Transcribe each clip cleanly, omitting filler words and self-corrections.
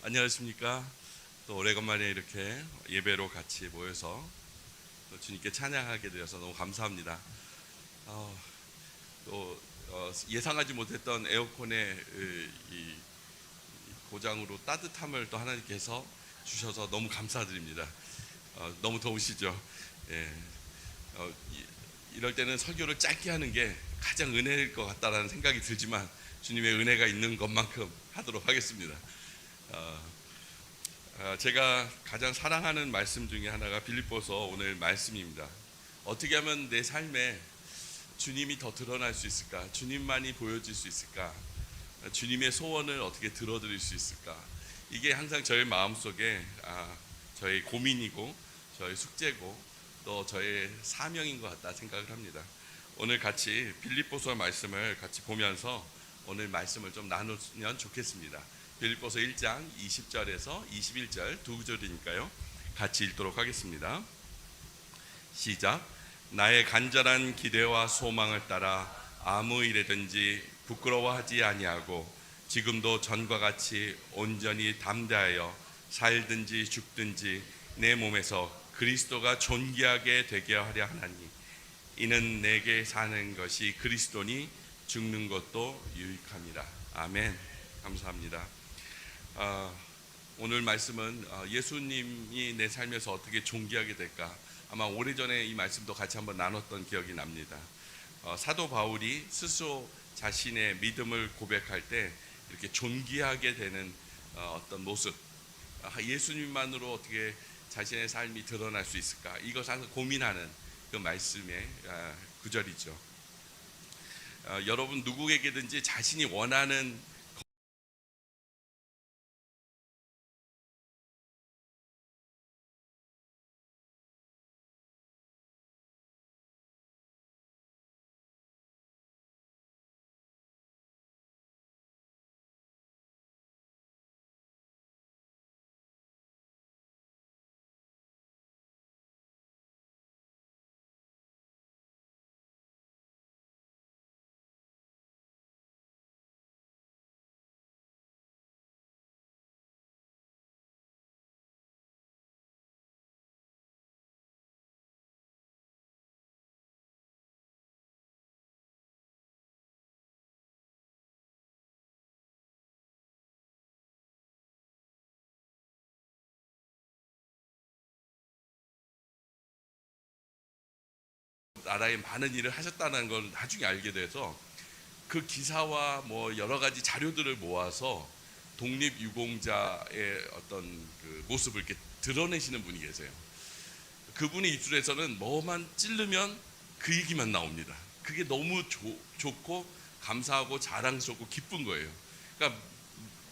안녕하십니까. 또 오래간만에 이렇게 예배로 같이 모여서 또 주님께 찬양하게 되어서 너무 감사합니다. 또 예상하지 못했던 에어컨의 이 고장으로 따뜻함을 또 하나님께서 주셔서 너무 감사드립니다. 너무 더우시죠? 예. 이럴 때는 설교를 짧게 하는 게 가장 은혜일 것 같다라는 생각이 들지만 주님의 은혜가 있는 것만큼 하도록 하겠습니다. 제가 가장 사랑하는 말씀 중에 하나가 빌립보서 오늘 말씀입니다. 어떻게 하면 내 삶에 주님이 더 드러날 수 있을까? 주님만이 보여질 수 있을까? 주님의 소원을 어떻게 들어드릴 수 있을까? 이게 항상 저의 마음속에 저의 고민이고 저의 숙제고 또 저의 사명인 것 같다 생각을 합니다. 오늘 같이 빌립보서 말씀을 같이 보면서 오늘 말씀을 좀 나누면 좋겠습니다. 빌립보서 1장 20절에서 21절 두 구절이니까요. 같이 읽도록 하겠습니다. 시작. 나의 간절한 기대와 소망을 따라 아무 일에든지 부끄러워하지 아니하고 지금도 전과 같이 온전히 담대하여 살든지 죽든지 내 몸에서 그리스도가 존귀하게 되게 하려 하나니 이는 내게 사는 것이 그리스도니 죽는 것도 유익함이라. 아멘. 감사합니다. 오늘 말씀은 예수님이 내 삶에서 어떻게 존귀하게 될까, 아마 오래전에 이 말씀도 같이 한번 나눴던 기억이 납니다. 사도 바울이 스스로 자신의 믿음을 고백할 때 이렇게 존귀하게 되는 어떤 모습, 예수님만으로 어떻게 자신의 삶이 드러날 수 있을까, 이것을 항상 고민하는 그 말씀의 구절이죠. 여러분 누구에게든지 자신이 원하는 나라에 많은 일을 하셨다는 걸 나중에 알게 돼서 그 기사와 뭐 여러 가지 자료들을 모아서 독립유공자의 어떤 그 모습을 이렇게 드러내시는 분이 계세요. 그분의 입술에서는 뭐만 찌르면 그 얘기만 나옵니다. 그게 너무 좋고 감사하고 자랑스럽고 기쁜 거예요. 그러니까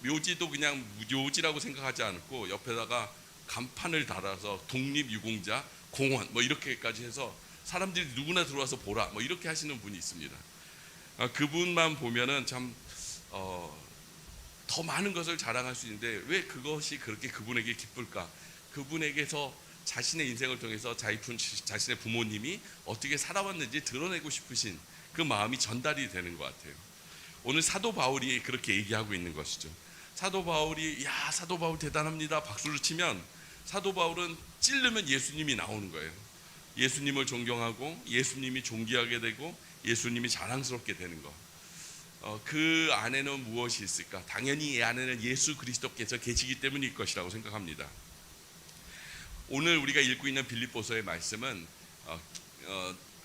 묘지도 그냥 묘지라고 생각하지 않고 옆에다가 간판을 달아서 독립유공자 공원 뭐 이렇게까지 해서 사람들이 누구나 들어와서 보라 뭐 이렇게 하시는 분이 있습니다. 그분만 보면은 참 더 많은 것을 자랑할 수 있는데 왜 그것이 그렇게 그분에게 기쁠까? 그분에게서 자신의 인생을 통해서 자신의 부모님이 어떻게 살아왔는지 드러내고 싶으신 그 마음이 전달이 되는 것 같아요. 오늘 사도 바울이 그렇게 얘기하고 있는 것이죠. 사도 바울이 사도 바울 대단합니다 박수를 치면 사도 바울은 찌르면 예수님이 나오는 거예요. 예수님을 존경하고 예수님이 존귀하게 되고 예수님이 자랑스럽게 되는 것. 그 안에는 무엇이 있을까? 당연히 이 안에는 예수 그리스도께서 계시기 때문일 것이라고 생각합니다. 오늘 우리가 읽고 있는 빌립보서의 말씀은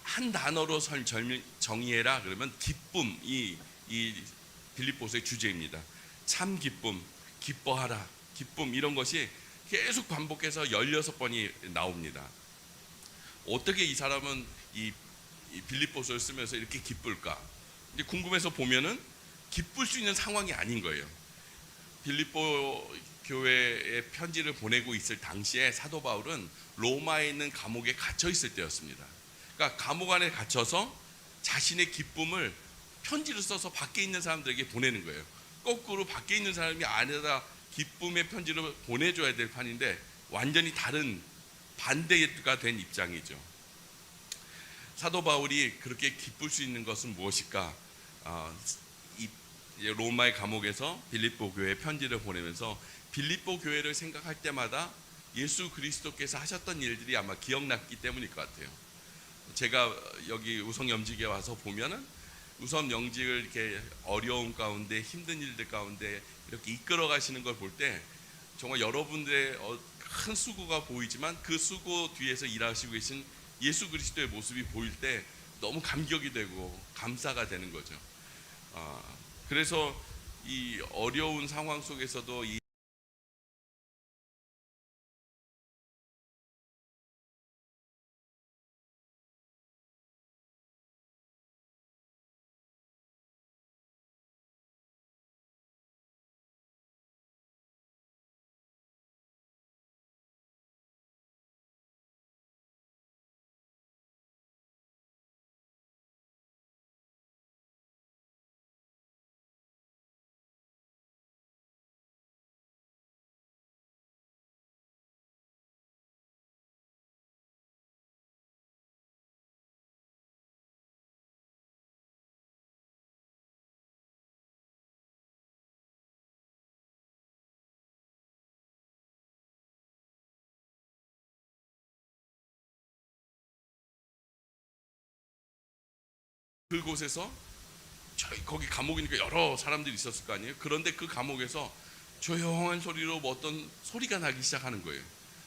한 단어로 정의해라 그러면 기쁨이 이 빌립보서의 주제입니다. 참 기쁨, 기뻐하라, 기쁨 이런 것이 계속 반복해서 16번이 나옵니다. 어떻게 이 사람은 이 빌립보서를 쓰면서 이렇게 기쁠까? 근데 궁금해서 보면은 기쁠 수 있는 상황이 아닌 거예요. 빌립보 교회에 편지를 보내고 있을 당시에 사도 바울은 로마에 있는 감옥에 갇혀 있을 때였습니다. 그러니까 감옥 안에 갇혀서 자신의 기쁨을 편지를 써서 밖에 있는 사람들에게 보내는 거예요. 거꾸로 밖에 있는 사람이 안에다 기쁨의 편지를 보내줘야 될 판인데 완전히 다른 반대가 된 입장이죠. 사도 바울이 그렇게 기쁠 수 있는 것은 무엇일까? 이 로마의 감옥에서 빌립보 교회에 편지를 보내면서 빌립보 교회를 생각할 때마다 예수 그리스도께서 하셨던 일들이 아마 기억났기 때문일 것 같아요. 제가 여기 우성염직에 와서 보면은 우성염직을 이렇게 어려움 가운데 힘든 일들 가운데 이렇게 이끌어 가시는 걸 볼 때 정말 여러분들의 큰 수고가 보이지만 그 수고 뒤에서 일하시고 계신 예수 그리스도의 모습이 보일 때 너무 감격이 되고 감사가 되는 거죠. 그래서 이 어려운 상황 속에서도 이 그곳에서 거기 감옥이니까 여러 사람들이 있었을 거 아니에요. 그런데 그 감옥에서 조용한 소리로 뭐 어떤 소리가 나기 시작하는 거예요.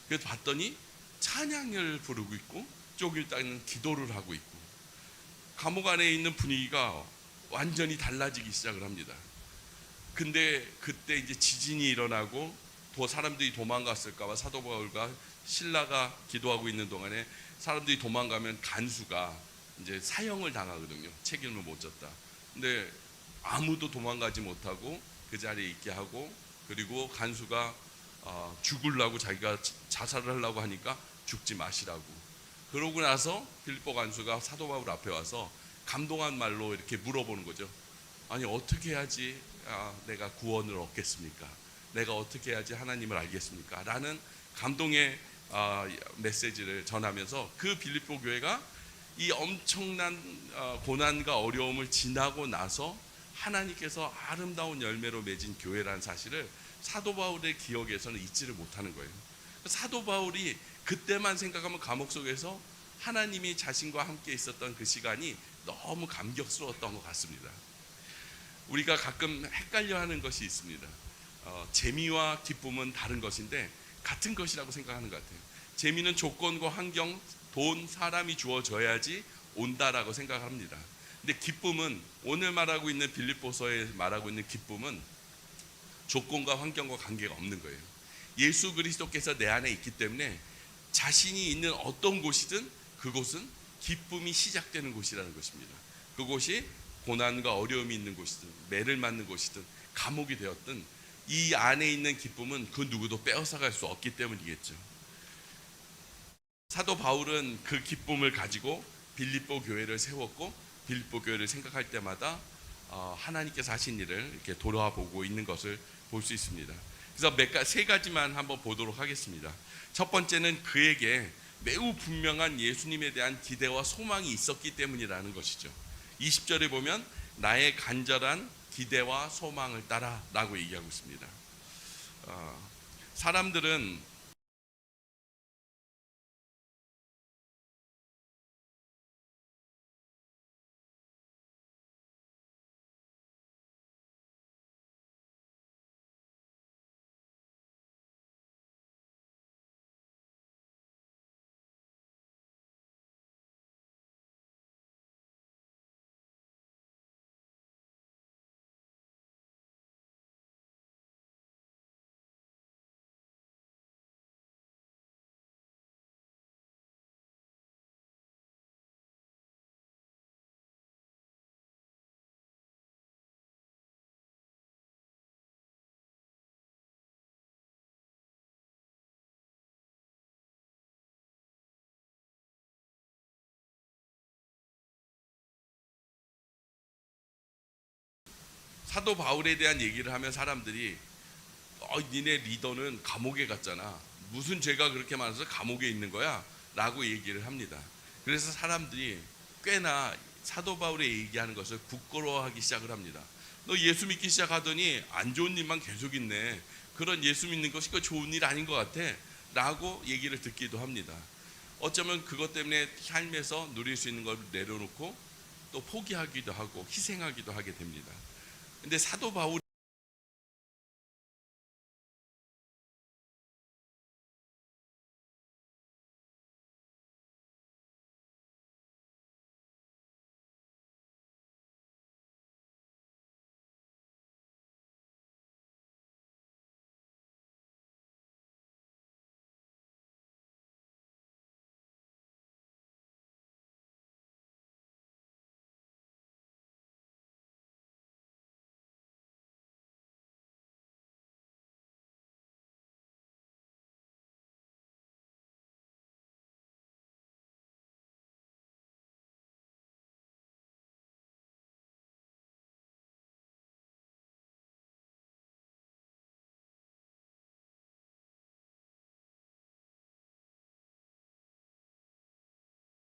그래서 봤더니 찬양을 부르고 있고 쪽일 따는 기도를 하고 있고 감옥 안에 있는 분위기가 완전히 달라지기 시작을 합니다. 근데 그때 이제 지진이 일어나고 사람들이 도망갔을까봐 사도 바울과 신라가 기도하고 있는 동안에 사람들이 도망가면 간수가 이제 사형을 당하거든요. 책임을 못 졌다. 근데 아무도 도망가지 못하고 그 자리에 있게 하고 그리고 간수가 죽으려고 자기가 자살을 하려고 하니까 죽지 마시라고. 그러고 나서 빌립보 간수가 사도 바울 앞에 와서 감동한 말로 이렇게 물어보는 거죠. 아니 어떻게 해야지 내가 구원을 얻겠습니까? 내가 어떻게 해야지 하나님을 알겠습니까? 라는 감동의 메시지를 전하면서 그 빌립보 교회가 이 엄청난 고난과 어려움을 지나고 나서 하나님께서 아름다운 열매로 맺은 교회라는 사실을 사도 바울의 기억에서는 잊지를 못하는 거예요. 사도 바울이 그때만 생각하면 감옥 속에서 하나님이 자신과 함께 있었던 그 시간이 너무 감격스러웠던 것 같습니다. 우리가 가끔 헷갈려 하는 것이 있습니다. 재미와 기쁨은 다른 것인데 같은 것이라고 생각하는 것 같아요. 재미는 조건과 환경, 돈, 사람이 주어져야지 온다라고 생각합니다. 근데 기쁨은 오늘 말하고 있는 빌립보서에 말하고 있는 기쁨은 조건과 환경과 관계가 없는 거예요. 예수 그리스도께서 내 안에 있기 때문에 자신이 있는 어떤 곳이든 그곳은 기쁨이 시작되는 곳이라는 것입니다. 그곳이 고난과 어려움이 있는 곳이든 매를 맞는 곳이든 감옥이 되었든 이 안에 있는 기쁨은 그 누구도 빼앗아갈 수 없기 때문이겠죠. 사도 바울은 그 기쁨을 가지고 빌립보 교회를 세웠고 빌립보 교회를 생각할 때마다 하나님께서 하신 일을 이렇게 돌아보고 있는 것을 볼 수 있습니다. 그래서 세 가지만 한번 보도록 하겠습니다. 첫 번째는 그에게 매우 분명한 예수님에 대한 기대와 소망이 있었기 때문이라는 것이죠. 20절에 보면 나의 간절한 기대와 소망을 따라 라고 얘기하고 있습니다. 사람들은 사도 바울에 대한 얘기를 하면 사람들이 니네 리더는 감옥에 갔잖아. 무슨 죄가 그렇게 많아서 감옥에 있는 거야? 라고 얘기를 합니다. 그래서 사람들이 꽤나 사도 바울의 얘기하는 것을 부끄러워하기 시작을 합니다. 너 예수 믿기 시작하더니 안 좋은 일만 계속 있네. 그런 예수 믿는 것이 그 좋은 일 아닌 것 같아 라고 얘기를 듣기도 합니다. 어쩌면 그것 때문에 삶에서 누릴 수 있는 걸 내려놓고 또 포기하기도 하고 희생하기도 하게 됩니다. 근데 사도 바울이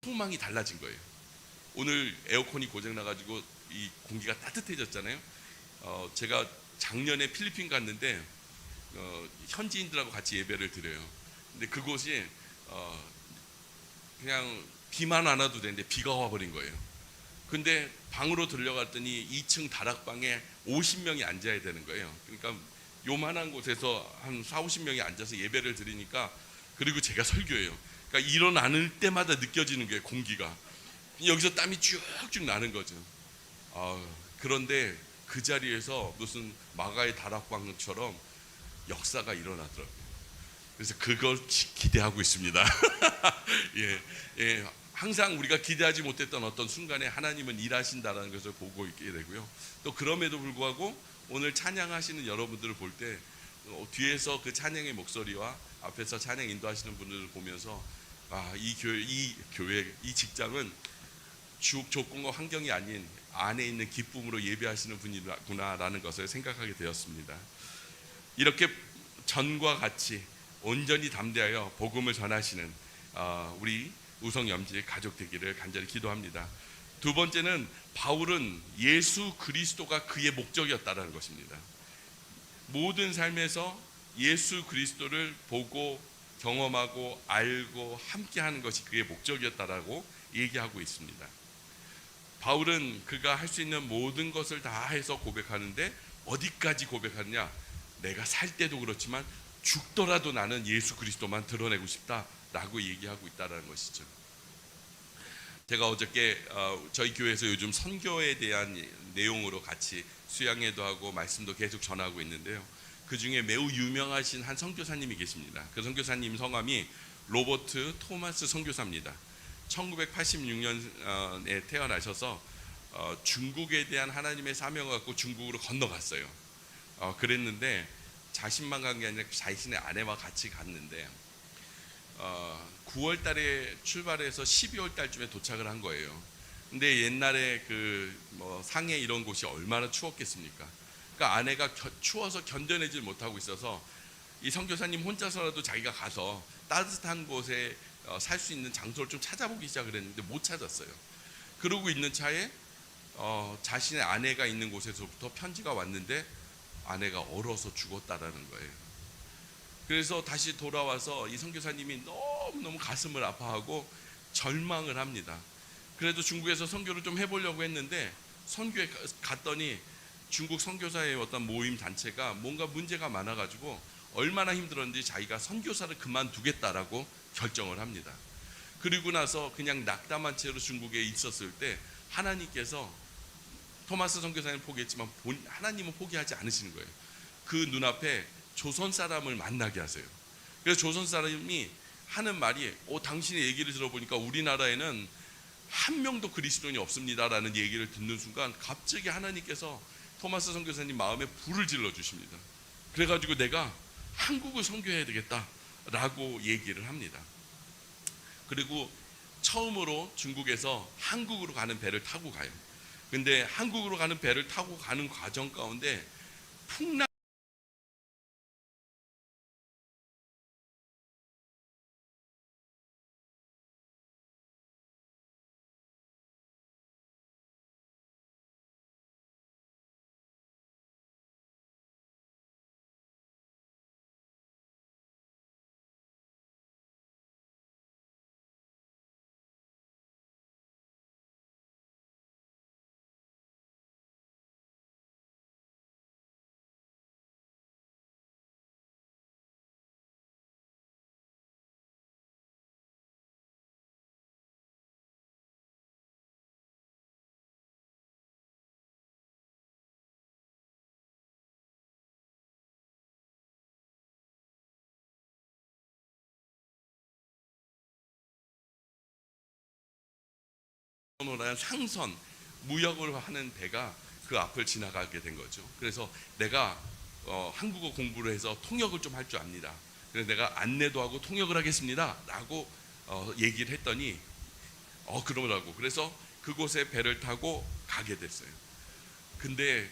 소망이 달라진 거예요. 오늘 에어컨이 고장 나가지고 이 공기가 따뜻해졌잖아요. 제가 작년에 필리핀 갔는데 현지인들하고 같이 예배를 드려요. 근데 그곳이 그냥 비만 안 와도 되는데 비가 와버린 거예요. 근데 방으로 들려갔더니 2층 다락방에 50명이 앉아야 되는 거예요. 그러니까 요만한 곳에서 한 4, 50명이 앉아서 예배를 드리니까, 그리고 제가 설교예요. 그러니까 일어나는 때마다 느껴지는 게 공기가 여기서 땀이 쭉쭉 나는 거죠. 그런데 그 자리에서 무슨 마가의 다락방처럼 역사가 일어나더라고요. 그래서 그걸 기대하고 있습니다. 예, 예, 항상 우리가 기대하지 못했던 어떤 순간에 하나님은 일하신다는 것을 보고 있게 되고요. 또 그럼에도 불구하고 오늘 찬양하시는 여러분들을 볼 때 뒤에서 그 찬양의 목소리와 앞에서 찬양 인도하시는 분들을 보면서 이 교회, 이 직장은 조건과 환경이 아닌 안에 있는 기쁨으로 예배하시는 분이구나라는 것을 생각하게 되었습니다. 이렇게 전과 같이 온전히 담대하여 복음을 전하시는 우리 우성염지 가족 되기를 간절히 기도합니다. 두 번째는 바울은 예수 그리스도가 그의 목적이었다는 것입니다. 모든 삶에서 예수 그리스도를 보고 경험하고 알고 함께하는 것이 그의 목적이었다라고 얘기하고 있습니다. 바울은 그가 할 수 있는 모든 것을 다 해서 고백하는데 어디까지 고백하느냐? 내가 살 때도 그렇지만 죽더라도 나는 예수 그리스도만 드러내고 싶다라고 얘기하고 있다는 것이죠. 제가 어저께 저희 교회에서 요즘 선교에 대한 내용으로 같이 수양회도 하고 말씀도 계속 전하고 있는데요. 그 중에 매우 유명하신 한 선교사님이 계십니다. 그 선교사님 성함이 로버트 토마스 선교사입니다. 1986년에 태어나셔서 중국에 대한 하나님의 사명을 갖고 중국으로 건너갔어요. 그랬는데 자신만 간 게 아니라 자신의 아내와 같이 갔는데 9월 달에 출발해서 12월 달쯤에 도착을 한 거예요. 근데 옛날에 상해 이런 곳이 얼마나 추웠겠습니까? 그러니까 아내가 추워서 견뎌내질 못하고 있어서 이 선교사님 혼자서라도 자기가 가서 따뜻한 곳에 살 수 있는 장소를 좀 찾아보기 시작을 했는데 못 찾았어요. 그러고 있는 차에 자신의 아내가 있는 곳에서부터 편지가 왔는데 아내가 얼어서 죽었다라는 거예요. 그래서 다시 돌아와서 이 선교사님이 너무너무 가슴을 아파하고 절망을 합니다. 그래도 중국에서 선교를 좀 해보려고 했는데 선교에 갔더니 중국 선교사의 어떤 모임 단체가 뭔가 문제가 많아가지고 얼마나 힘들었는지 자기가 선교사를 그만두겠다라고 결정을 합니다. 그리고 나서 그냥 낙담한 채로 중국에 있었을 때 하나님께서 토마스 선교사님 포기했지만 하나님은 포기하지 않으시는 거예요. 그 눈앞에 조선 사람을 만나게 하세요. 그래서 조선 사람이 하는 말이 당신의 얘기를 들어보니까 우리나라에는 한 명도 그리스도인이 없습니다라는 얘기를 듣는 순간 갑자기 하나님께서 토마스 선교사님 마음에 불을 질러 주십니다. 그래가지고 내가 한국을 선교해야 되겠다라고 얘기를 합니다. 그리고 처음으로 중국에서 한국으로 가는 배를 타고 가요. 근데 한국으로 가는 배를 타고 가는 과정 가운데 풍랑 오라는 상선 무역을 하는 배가 그 앞을 지나가게 된 거죠. 그래서 내가 한국어 공부를 해서 통역을 좀 할 줄 압니다. 그래서 내가 안내도 하고 통역을 하겠습니다 라고 얘기를 했더니 그러더라고. 그래서 그곳에 배를 타고 가게 됐어요. 근데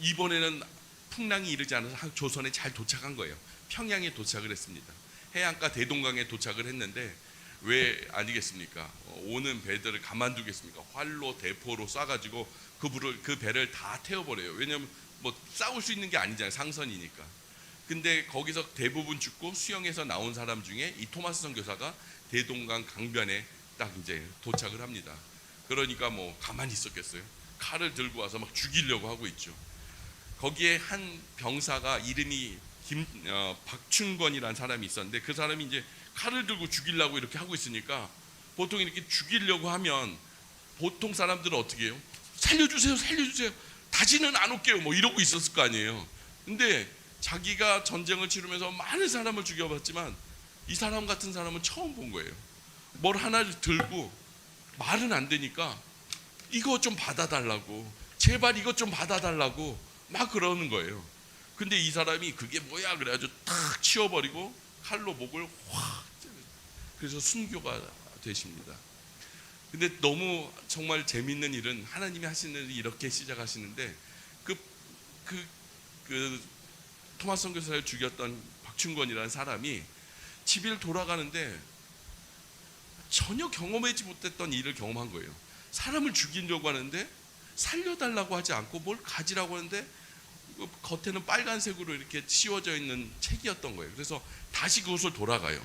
이번에는 풍랑이 이르지 않아서 조선에 잘 도착한 거예요. 평양에 도착을 했습니다. 해안가 대동강에 도착을 했는데 왜 아니겠습니까? 오는 배들을 가만두겠습니까? 활로 대포로 쏴가지고 그 배를 다 태워버려요. 왜냐하면 뭐 싸울 수 있는 게 아니잖아요. 상선이니까. 근데 거기서 대부분 죽고 수영해서 나온 사람 중에 이 토마스 선교사가 대동강 강변에 딱 이제 도착을 합니다. 그러니까 뭐 가만히 있었겠어요. 칼을 들고 와서 막 죽이려고 하고 있죠. 거기에 한 병사가 이름이 박춘권이라는 사람이 있었는데 그 사람이 이제 칼을 들고 죽이려고 이렇게 하고 있으니까 보통 이렇게 죽이려고 하면 보통 사람들은 어떻게 해요? 살려주세요, 살려주세요. 다시는 안 올게요. 뭐 이러고 있었을 거 아니에요. 근데 자기가 전쟁을 치르면서 많은 사람을 죽여봤지만 이 사람 같은 사람은 처음 본 거예요. 뭘 하나를 들고 말은 안 되니까 이거 좀 받아달라고, 제발 이것 좀 받아달라고 막 그러는 거예요. 근데 이 사람이 그게 뭐야 그래가지고 탁 치워버리고 칼로 목을 확, 그래서 순교가 되십니다. 근데 너무 정말 재밌는 일은 하나님이 하시는 일이 이렇게 시작하시는데 그 토마스 선교사를 죽였던 박춘권이라는 사람이 집을 돌아가는데 전혀 경험하지 못했던 일을 경험한 거예요. 사람을 죽이려고 하는데 살려달라고 하지 않고 뭘 가지라고 하는데 겉에는 빨간색으로 이렇게 씌워져 있는 책이었던 거예요. 그래서 다시 그곳을 돌아가요.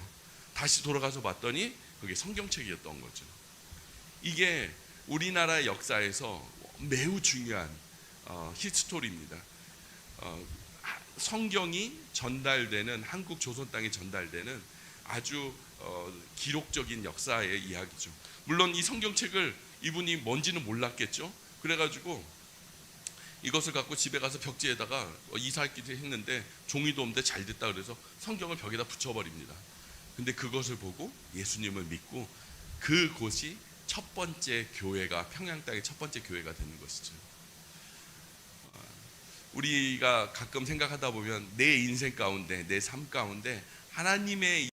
다시 돌아가서 봤더니 그게 성경책이었던 거죠. 이게 우리나라 역사에서 매우 중요한 히스토리입니다. 성경이 전달되는, 한국 조선 땅에 전달되는 아주 기록적인 역사의 이야기죠. 물론 이 성경책을 이분이 뭔지는 몰랐겠죠. 그래가지고 이것을 갖고 집에 가서 벽지에다가 이사기를 했는데 종이도 없는데 잘 됐다 그래서 성경을 벽에다 붙여버립니다. 근데 그것을 보고 예수님을 믿고 그곳이 첫 번째 교회가, 평양 땅의 첫 번째 교회가 되는 것이죠. 우리가 가끔 생각하다 보면 내 인생 가운데, 내 삶 가운데 하나님의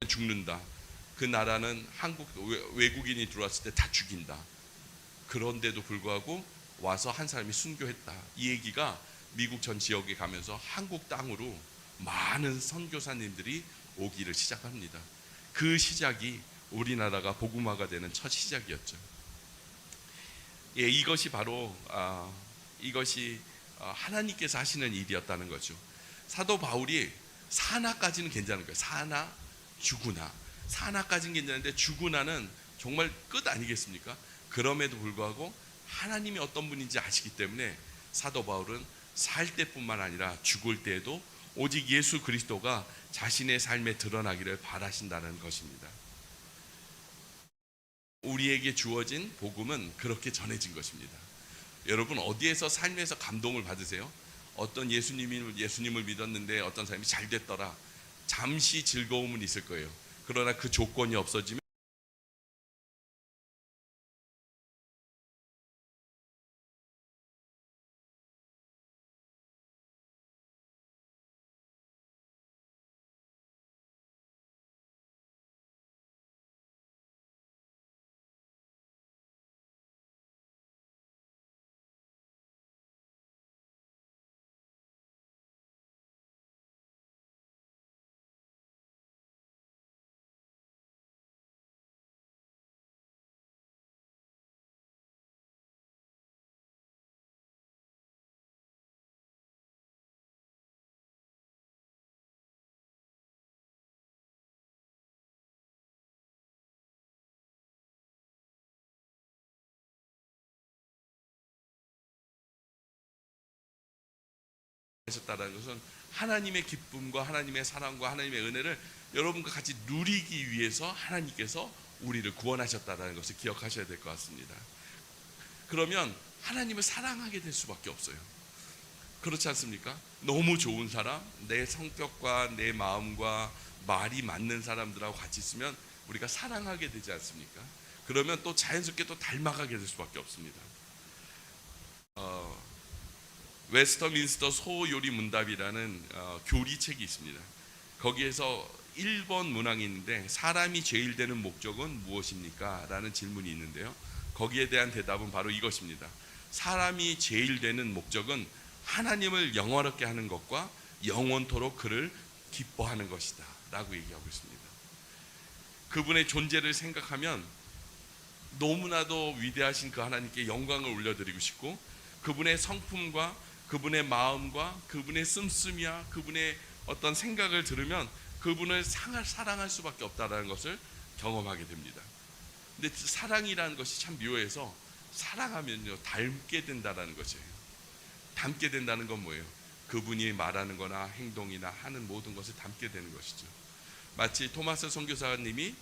죽는다. 그 나라는 외국인이 들어왔을 때 다 죽인다. 그런데도 불구하고 와서 한 사람이 순교했다. 이 얘기가 미국 전 지역에 가면서 한국 땅으로 많은 선교사님들이 오기를 시작합니다. 그 시작이 우리나라가 복음화가 되는 첫 시작이었죠. 예, 이것이 바로 하나님께서 하시는 일이었다는 거죠. 사도 바울이 사나까지는 괜찮은 거예요. 사나, 주구나. 사나까지는 괜찮은데 주구나는 정말 끝 아니겠습니까? 그럼에도 불구하고 하나님이 어떤 분인지 아시기 때문에 사도 바울은 살 때뿐만 아니라 죽을 때에도 오직 예수 그리스도가 자신의 삶에 드러나기를 바라신다는 것입니다. 우리에게 주어진 복음은 그렇게 전해진 것입니다. 여러분 어디에서 삶에서 감동을 받으세요? 어떤 예수님을 믿었는데 어떤 사람이 잘 됐더라. 잠시 즐거움은 있을 거예요. 그러나 그 조건이 없어지면 하셨다는 것은 하나님의 기쁨과 하나님의 사랑과 하나님의 은혜를 여러분과 같이 누리기 위해서 하나님께서 우리를 구원하셨다는 것을 기억하셔야 될 것 같습니다. 그러면 하나님을 사랑하게 될 수밖에 없어요. 그렇지 않습니까? 너무 좋은 사람, 내 성격과 내 마음과 말이 맞는 사람들하고 같이 있으면 우리가 사랑하게 되지 않습니까? 그러면 또 자연스럽게 또 닮아가게 될 수밖에 없습니다. 웨스터민스터 소요리 문답이라는 교리책이 있습니다. 거기에서 1번 문항이 있는데 사람이 제일 되는 목적은 무엇입니까? 라는 질문이 있는데요. 거기에 대한 대답은 바로 이것입니다. 사람이 제일 되는 목적은 하나님을 영원하게 하는 것과 영원토록 그를 기뻐하는 것이다 라고 얘기하고 있습니다. 그분의 존재를 생각하면 너무나도 위대하신 그 하나님께 영광을 올려드리고 싶고, 그분의 성품과 그분의 마음과 그분의 씀씀이와 그분의 어떤 생각을 들으면 그분을 사랑할 수밖에 없다는 것을 경험하게 됩니다. 근데 사랑이라는 것이 참 묘해서 사랑하면요 닮게 된다는 것이에요. 닮게 된다는 건 뭐예요? 그분이 말하는 거나 행동이나 하는 모든 것을 닮게 되는 것이죠. 마치 토마스 선교사님이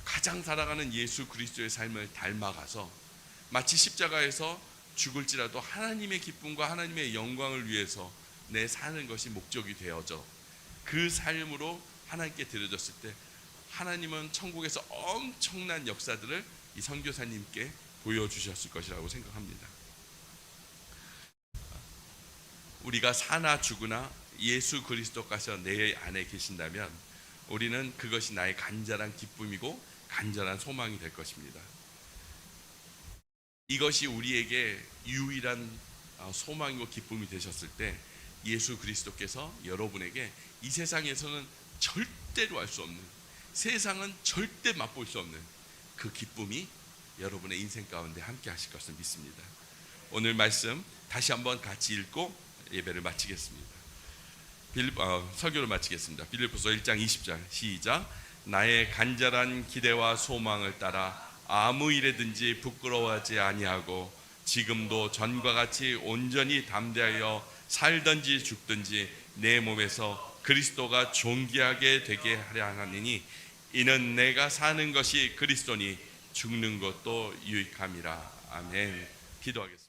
가장 사랑하는 예수 그리스도의 삶을 닮아가서 마치 십자가에서 죽을지라도 하나님의 기쁨과 하나님의 영광을 위해서 내 사는 것이 목적이 되어져 그 삶으로 하나님께 드려졌을 때 하나님은 천국에서 엄청난 역사들을 이 선교사님께 보여주셨을 것이라고 생각합니다. 우리가 사나 죽으나 예수 그리스도께서 내 안에 계신다면 우리는 그것이 나의 간절한 기쁨이고 간절한 소망이 될 것입니다. 이것이 우리에게 유일한 소망이고 기쁨이 되셨을 때 예수 그리스도께서 여러분에게 이 세상에서는 절대로 알 수 없는, 세상은 절대 맛볼 수 없는 그 기쁨이 여러분의 인생 가운데 함께 하실 것을 믿습니다. 오늘 말씀 다시 한번 같이 읽고 예배를 마치겠습니다. 설교를 마치겠습니다. 빌립보서 1장 20절 시작. 나의 간절한 기대와 소망을 따라 아무 일에든지 부끄러워하지 아니하고 지금도 전과 같이 온전히 담대하여 살든지 죽든지 내 몸에서 그리스도가 존귀하게 되게 하려 하느니 이는 내가 사는 것이 그리스도니 죽는 것도 유익함이라. 아멘. 기도하겠습니다.